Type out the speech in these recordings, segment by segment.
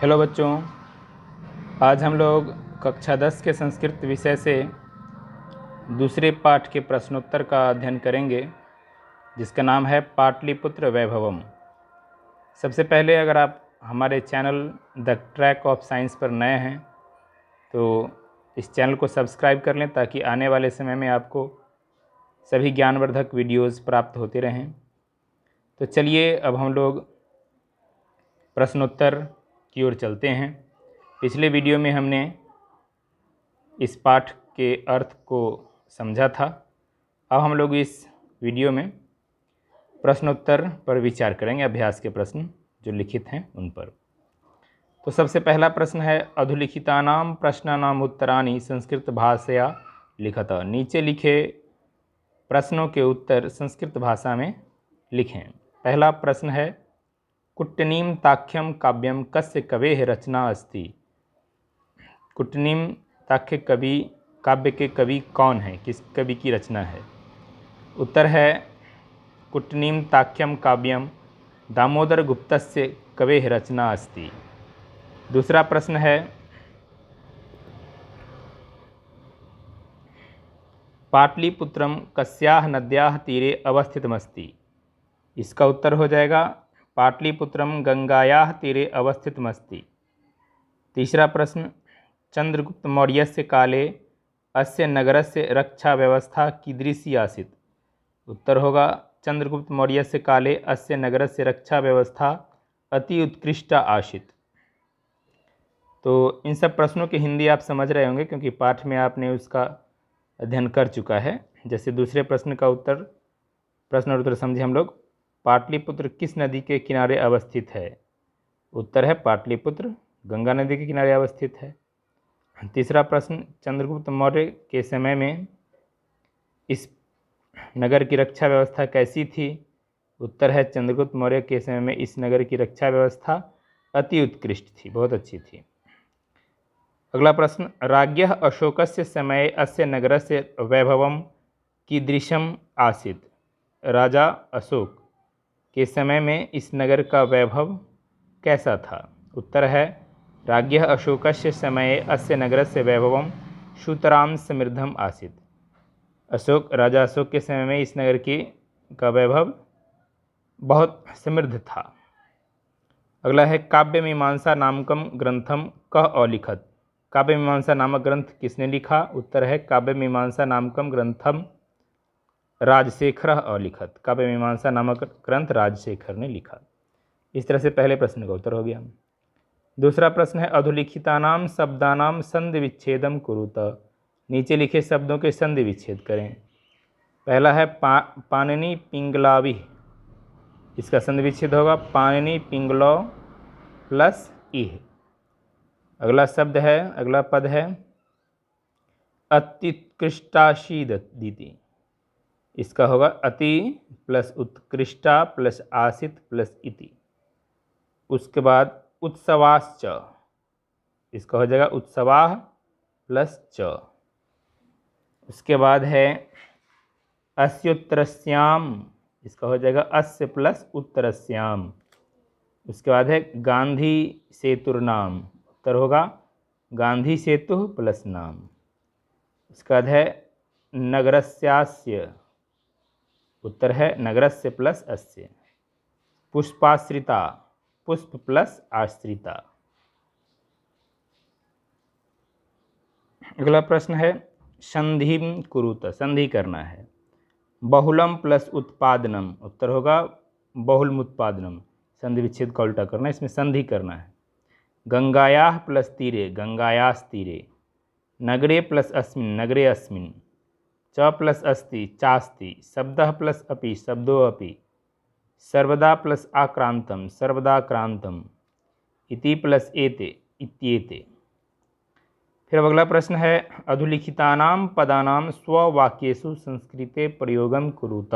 Hello बच्चों, आज हम लोग कक्षा 10 के संस्कृत विषय से दूसरे पाठ के प्रश्नोत्तर का अध्ययन करेंगे, जिसका नाम है पाटलिपुत्र वैभवम। सबसे पहले अगर आप हमारे channel the track of science पर नए हैं तो इस चैनल को सब्सक्राइब कर लें, ताकि आने वाले समय में आपको सभी ज्ञानवर्धक वीडियोज़ प्राप्त होते रहें। तो चलिए अब हम लोग प्रश्नोत्तर की ओर चलते हैं। पिछले वीडियो में हमने इस पाठ के अर्थ को समझा था। अब हम लोग इस वीडियो में प्रश्नोत्तर पर विचार करेंगे, अभ्यास के प्रश्न जो लिखित हैं उन पर। तो सबसे पहला प्रश्न है, अधुलिखितानां प्रश्नानाम् उत्तराणि संस्कृत भाषया लिखत। नीचे लिखे प्रश्नों के उत्तर संस्कृत भाषा में लिखें। पहला प्रश्न है, कुट्टनीम ताख्यम काव्यम कस्य कवेः रचना अस्ति। कुट्टनीम ताख्य कवि काव्य के कवि कौन है, किस कवि की रचना है। उत्तर है कुट्टनीम ताख्यम काव्यम दामोदर गुप्तस्य कवेः रचना अस्ति। दूसरा प्रश्न है, पाटलिपुत्रम कस्याः नद्याः तीरे अवस्थितमस्ति। इसका उत्तर हो जाएगा पाटलिपुत्रम गंगायाः तीरे अवस्थितमस्ति। तीसरा प्रश्न, चंद्रगुप्त मौर्यस्य काले अस्य नगरस्य रक्षा व्यवस्था कीदृशी आसीत्। उत्तर होगा चंद्रगुप्त मौर्यस्य काले अस्य नगरस्य रक्षा व्यवस्था अति उत्कृष्टा आसीत्। तो इन सब प्रश्नों की हिंदी आप समझ रहे होंगे, क्योंकि पाठ में आपने उसका अध्ययन कर चुका है। जैसे दूसरे प्रश्न का उत्तर, प्रश्न और उत्तर समझे हम लोग। पाटलिपुत्र किस नदी के किनारे अवस्थित है। उत्तर है पाटलिपुत्र गंगा नदी के किनारे अवस्थित है। तीसरा प्रश्न, चंद्रगुप्त मौर्य के समय में इस नगर की रक्षा व्यवस्था कैसी थी। उत्तर है चंद्रगुप्त मौर्य के समय में इस नगर की रक्षा व्यवस्था अति उत्कृष्ट थी, बहुत अच्छी थी। अगला प्रश्न, राज्ञः अशोकस्य समये अस्य नगरस्य वैभवं कीदृशम् आसीत्। राजा अशोक के समय में इस नगर का वैभव कैसा था। उत्तर है राज्ञः अशोकस्य समये अस्य नगरस्य वैभवं सुतरां समृद्धम् आसीत्। राजा अशोक के समय में इस नगर का वैभव बहुत समृद्ध था। अगला है, काव्य मीमांसा नामकम ग्रंथम कः अलिखत। काव्य मीमांसा नामक ग्रंथ किसने लिखा। उत्तर है काव्य मीमांसा नामकम ग्रंथम राजशेखर अलिखत। काव्य मीमांसा नामक ग्रंथ राजशेखर ने लिखा। इस तरह से पहले प्रश्न का उत्तर हो गया। दूसरा प्रश्न है, अधुलिखितानां शब्दानां संधि विच्छेदम कुरुत। नीचे लिखे शब्दों के संधि विच्छेद करें। पहला है पाणिनि पिंगलावि। इसका संधि विच्छेद होगा पाणिनि पिंगलौ प्लस इह। अगला शब्द है, अगला पद है अत्युत्कृष्टाशीदिति। इसका होगा अति प्लस उत्कृष्टा प्लस आसित प्लस इति। उसके बाद उत्सवाश्च, इसका हो जाएगा उत्सवाः प्लस च। उसके बाद है अस्योत्तरस्याम, इसका हो जाएगा अस्य प्लस उत्तरस्याम। उसके बाद है गांधी सेतुर्नाम। उत्तर होगा गांधी सेतु प्लस नाम। उसके बाद है नगरस्यास्य। उत्तर है नगरस्य प्लस अस्य। पुष्पाश्रिता, पुष्प प्लस आश्रिता। अगला प्रश्न है, संधिम कुरुत। संधि करना है। बहुलम प्लस उत्पादनम। उत्तर होगा बहुलम उत्पादनम। संधि विच्छेद का उल्टा करना है, इसमें संधि करना है। गंगायाः प्लस तीरे, गंगायास तीरे। नगरे प्लस अस्मिन्, नगरे अस्मिन्। च प्लस अस्ति, चास्ति। शब्दः प्लस अपि, शब्दो अपि। सर्वदा प्लस आक्रांतम, सर्वदाक्रांतम। इति प्लस एते, इत्येते। फिर अगला प्रश्न है, अधुलिखितानां पदानां स्ववाक्येषु संस्कृते प्रयोगम कुरुत।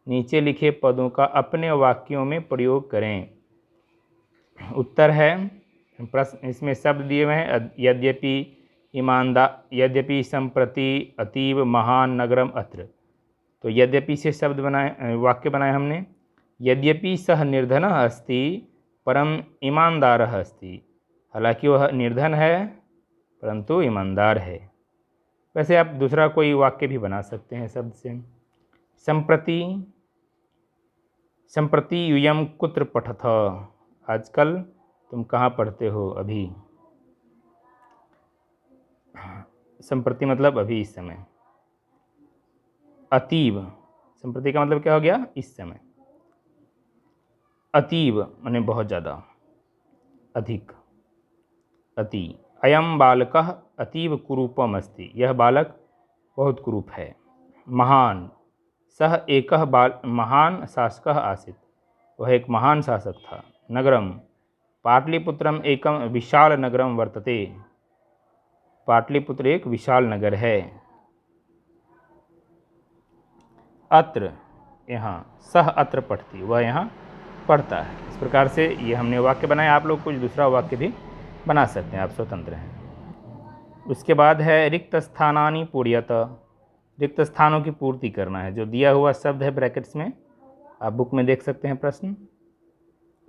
नीचे लिखे पदों का अपने वाक्यों में प्रयोग करें। उत्तर है प्रश्न, इसमें शब्द दिए हुए हैं, यद्यपि यद्यपि संप्रति अतीव महान नगरम अत्र। तो यद्यपि से शब्द बनाए, वाक्य बनाए हमने। यद्यपि सह निर्धनः अस्ति परम ईमानदारः अस्ति। हालांकि वह निर्धन है परंतु ईमानदार है। वैसे आप दूसरा कोई वाक्य भी बना सकते हैं शब्द से। संप्रति, संप्रति यूयम कुत्र पठथ, आजकल तुम कहाँ पढ़ते हो अभी। संप्रति मतलब अभी, इस समय। अतीव, संप्रति का मतलब क्या हो गया, इस समय। अतीव माने बहुत ज़्यादा, अधिक, अति। अयम बालकः अतीव कुरूपम अस्ति, यह बालक बहुत कुरूप है। महान, सह एकः महान शासकः आसीत्, वह एक महान शासक था। नगरम, पाटलिपुत्रम एकम विशाल नगरम वर्तते, पाटलिपुत्र एक विशाल नगर है। अत्र, यहाँ, सह अत्र पठति, वह यहाँ पढ़ता है। इस प्रकार से ये हमने वाक्य बनाया। आप लोग कुछ दूसरा वाक्य भी बना सकते हैं, आप स्वतंत्र हैं। उसके बाद है रिक्त स्थानानि पूर्यत, रिक्त स्थानों की पूर्ति करना है। जो दिया हुआ शब्द है ब्रैकेट्स में, आप बुक में देख सकते हैं प्रश्न,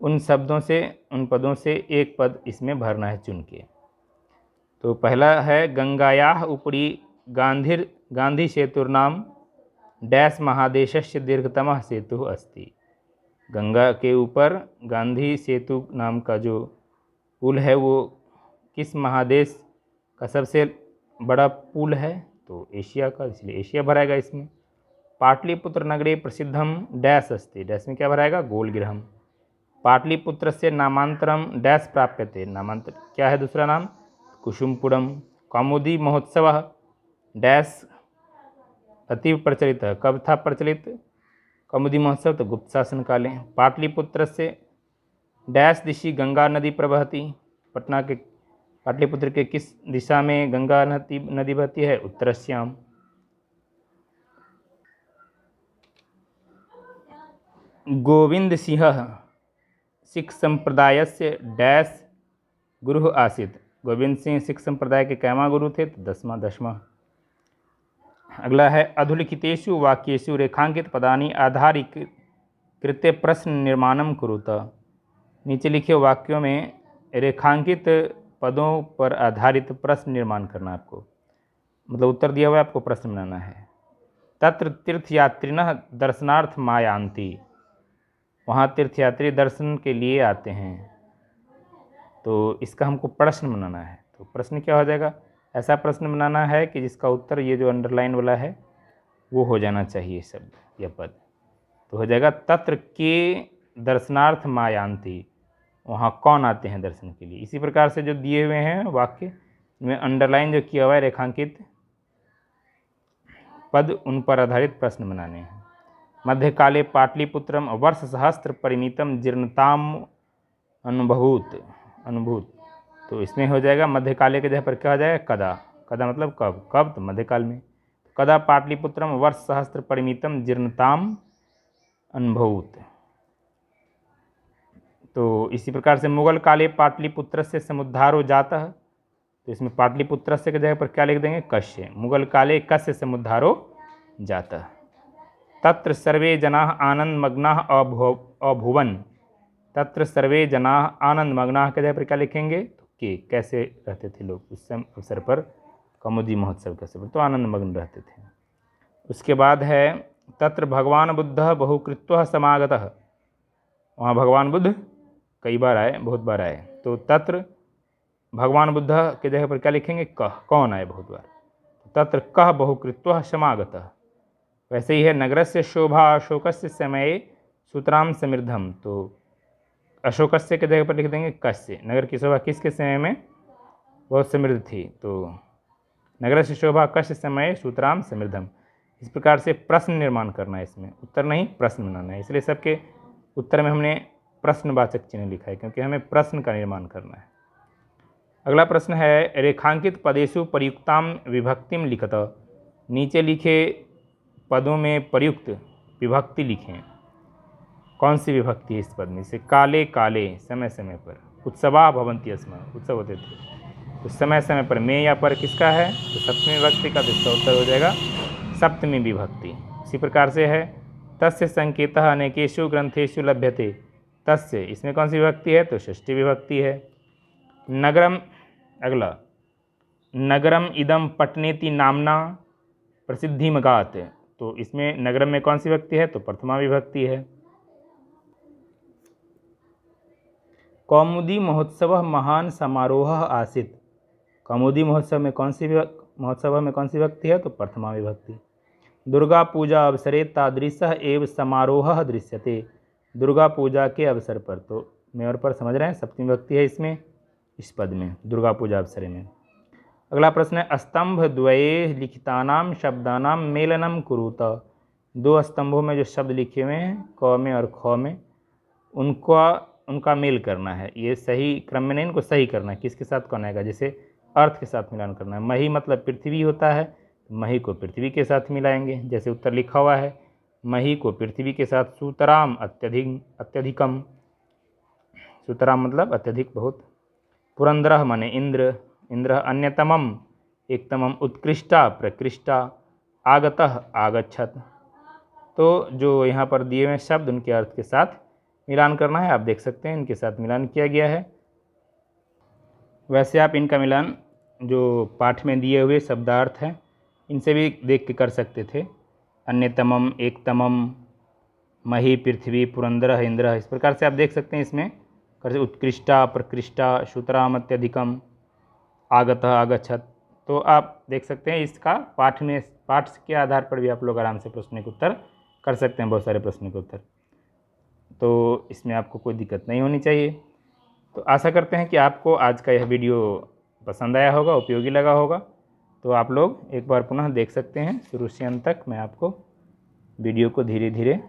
उन शब्दों से, उन पदों से एक पद इसमें भरना है चुन के। तो पहला है गंगायाः उपरि गांधी सेतुर्नाम डैश महादेशस्य दीर्घतमः सेतुः अस्ति, गंगा के ऊपर गांधी सेतु नाम का जो पुल है वो किस महादेश का सबसे बड़ा पुल है, तो एशिया का, इसलिए एशिया भराएगा इसमें। पाटलिपुत्र नगरे प्रसिद्धम डैश अस्ति, डैश में क्या भराएगा, गोलगृहम। पाटलिपुत्र से नामांतरम डैश प्राप्यते, नामांतर क्या है दूसरा नाम, कुसुमपुरम। कौमुदी महोत्सव डैश अतीव प्रचलित है, कब था प्रचलित कौमुदी महोत्सव, तो गुप्त शासन काले। पाटलिपुत्र से डैश दिशि गंगा नदी प्रवहती, पटना के पाटलिपुत्र के किस दिशा में गंगा नदी बहती है, उत्तरस्याम। गोविंद सिंह सिख संप्रदाय से डैश गुरु आसित, गोविंद सिंह सिख संप्रदाय के कैमा गुरु थे, तो 10वां। अगला है अधुलिखितेषु वाक्येषु रेखांकित पदानि आधारीकृत्य प्रश्न निर्माणम कुरुत, नीचे लिखे वाक्यों में रेखांकित पदों पर आधारित प्रश्न निर्माण करना आपको, मतलब उत्तर दिया हुआ है, आपको प्रश्न बनाना है। तत्र तीर्थयात्रिणः दर्शनार्थ मायान्ति, वहाँ तीर्थयात्री दर्शन के लिए आते हैं, तो इसका हमको प्रश्न बनाना है। तो प्रश्न क्या हो जाएगा, ऐसा प्रश्न बनाना है कि जिसका उत्तर ये जो अंडरलाइन वाला है वो हो जाना चाहिए शब्द या पद, तो हो जाएगा तत्र के दर्शनार्थ मायान्ति, वहाँ कौन आते हैं दर्शन के लिए। इसी प्रकार से जो दिए हुए हैं वाक्य में अंडरलाइन जो किया हुआ है रेखांकित पद, उन पर आधारित प्रश्न बनाने हैं। मध्यकाले पाटलिपुत्रम वर्ष सहस्त्र परिमितम जीर्णताम अनुभूत, तो इसमें हो जाएगा मध्यकाले के जगह पर क्या हो जाएगा, कदा। कदा मतलब कब, कब तो मध्यकाल में। कदा पाटलिपुत्रम वर्ष सहस्त्र परिमितम जीर्णताम अनुभूत, तो इसी प्रकार से मुगल काले पाटलिपुत्र से समुद्धारो जाता है, तो इसमें पाटलिपुत्र से के जगह पर क्या लिख देंगे, कश्य। मुगल काले कस्य समुद्धारो जाता। तत्र सर्वे जनाः आनंदमग्नाः अभुवन, तत्र सर्वे जनाः आनंदमग्नाः के जगह पर क्या लिखेंगे, तो के, कैसे रहते थे लोग उस अवसर पर, कौमुदी महोत्सव के अवसर पर, तो आनंदमग्न रहते थे। उसके बाद है तत्र भगवान बुद्धः बहुकृत्वः समागतः, वहाँ भगवान बुद्ध कई बार आए, बहुत बार आए, तो तत्र भगवान बुद्ध के जगह पर क्या लिखेंगे, कह, कौन आए बहुत बार, तत्र कह बहुकृत्वः समागतः। वैसे ही है नगरस्य शोभा अशोकस्य समये सुतराम समृद्धम, तो अशोकस्य के जगह पर लिख देंगे कस्य, नगर की शोभा किसके समय में बहुत समृद्ध थी, तो नगरस्य शोभा कस्य समय सुतराम समृद्धम। इस प्रकार से प्रश्न निर्माण करना है, इसमें उत्तर नहीं प्रश्न बनाना है, इसलिए सबके उत्तर में हमने प्रश्नवाचक चिन्ह लिखा है, क्योंकि हमें प्रश्न का निर्माण करना है। अगला प्रश्न है रेखांकित पदेषु प्रयुक्ताम विभक्तिम लिखत, नीचे लिखे पदों में प्रयुक्त विभक्ति लिखें। कौन सी विभक्ति है इस पद में से, काले काले समय समय पर, उत्सवा भवन्ति अस्म, उत्सव होते थे, तो समय समय पर में या पर किसका है, तो सप्तमी विभक्ति का, तो इसका उत्तर हो जाएगा सप्तमी विभक्ति। इसी प्रकार से है तस्य संकेतः अनेकेषु ग्रंथेषु लभ्यते, तस्य इसमें कौन सी विभक्ति है, तो षष्ठी विभक्ति है। नगरम, अगला, नगरम इदम पटनेति नामना प्रसिद्धिमगात, तो इसमें नगरम में कौन सी विभक्ति है? तो प्रथमा विभक्ति है। कौमुदी महोत्सव महान समारोह आसीत, कौमुदी महोत्सव में कौन सी विभक्ति है? तो प्रथमा विभक्ति। दुर्गा पूजा अवसरे तादृशः एव समारोह दृश्यते, दुर्गा पूजा के अवसर पर, तो मेयर पर समझ रहे हैं, सप्तमी विभक्ति है इसमें, इस पद में, दुर्गा पूजा अवसरे में। अगला प्रश्न है, स्तंभ द्वये लिखितानाम शब्दानाम मेलनम कुरुत, दो स्तंभों में जो शब्द लिखे हुए हैं क में और ख में, उनका मेल करना है। ये सही क्रम में नहीं, इनको सही करना है। किसके साथ कौन आएगा? जैसे अर्थ के साथ मिलान करना है। मही मतलब पृथ्वी होता है, मही को पृथ्वी के साथ मिलाएंगे। जैसे उत्तर लिखा हुआ है, मही को पृथ्वी के साथ सूतराम अत्यधिकम, सूतराम मतलब अत्यधिक बहुत। पुरंदरः माने इंद्र, इंद्र अन्यतमम एकतमम, उत्कृष्टा प्रकृष्टा, आगतः आगच्छत। तो जो यहाँ पर दिए हुए शब्द उनके अर्थ के साथ मिलान करना है। आप देख सकते हैं इनके साथ मिलान किया गया है। वैसे आप इनका मिलान जो पाठ में दिए हुए शब्दार्थ हैं इनसे भी देख के कर सकते थे। अन्यतमम, एकतमम, मही, पृथ्वी, पुरंदर, इंद्र, इस प्रकार से आप देख सकते हैं इसमें कर, उत्कृष्टा प्रकृष्टा, सूतराम अत्यधिकम, आगतः आगच्छत। तो आप देख सकते हैं इसका पाठ के आधार पर भी आप लोग आराम से प्रश्न के उत्तर कर सकते हैं, बहुत सारे प्रश्न के उत्तर। तो इसमें आपको कोई दिक्कत नहीं होनी चाहिए। तो आशा करते हैं कि आपको आज का यह वीडियो पसंद आया होगा, उपयोगी लगा होगा। तो आप लोग एक बार पुनः देख सकते हैं शुरू से अंत तक। मैं आपको वीडियो को धीरे धीरे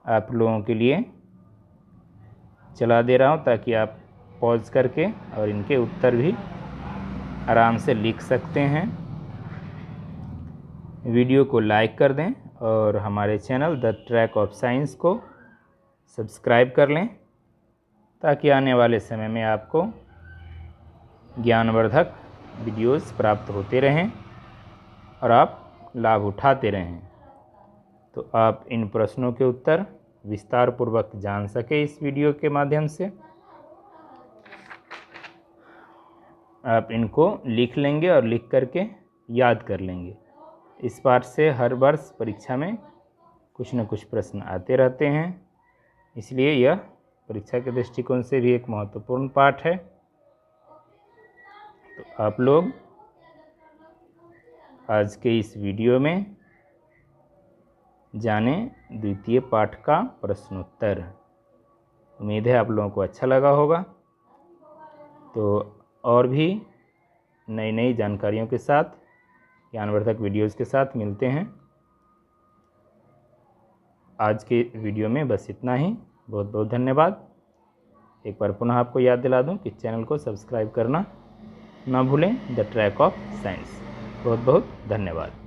आप लोगों के लिए चला दे रहा हूं, ताकि आप पॉज करके और इनके उत्तर भी आराम से लिख सकते हैं। वीडियो को लाइक कर दें और हमारे channel the track of science को सब्सक्राइब कर लें, ताकि आने वाले समय में आपको ज्ञानवर्धक वीडियोस प्राप्त होते रहें और आप लाभ उठाते रहें। तो आप इन प्रश्नों के उत्तर विस्तार पूर्वक जान सके इस वीडियो के माध्यम से। आप इनको लिख लेंगे और लिख करके याद कर लेंगे। इस पाठ से हर वर्ष परीक्षा में कुछ न कुछ प्रश्न आते रहते हैं, इसलिए यह परीक्षा के दृष्टिकोण से भी एक महत्वपूर्ण पाठ है। तो आप लोग आज के इस वीडियो में जाने द्वितीय पाठ का प्रश्नोत्तर। उम्मीद है आप लोगों को अच्छा लगा होगा। तो और भी नई नई जानकारियों के साथ, ज्ञानवर्धक वीडियोज़ के साथ मिलते हैं। आज के वीडियो में बस इतना ही। बहुत बहुत धन्यवाद। एक बार पुनः आपको याद दिला दूं कि चैनल को सब्सक्राइब करना ना भूलें, द ट्रैक ऑफ साइंस। बहुत बहुत धन्यवाद।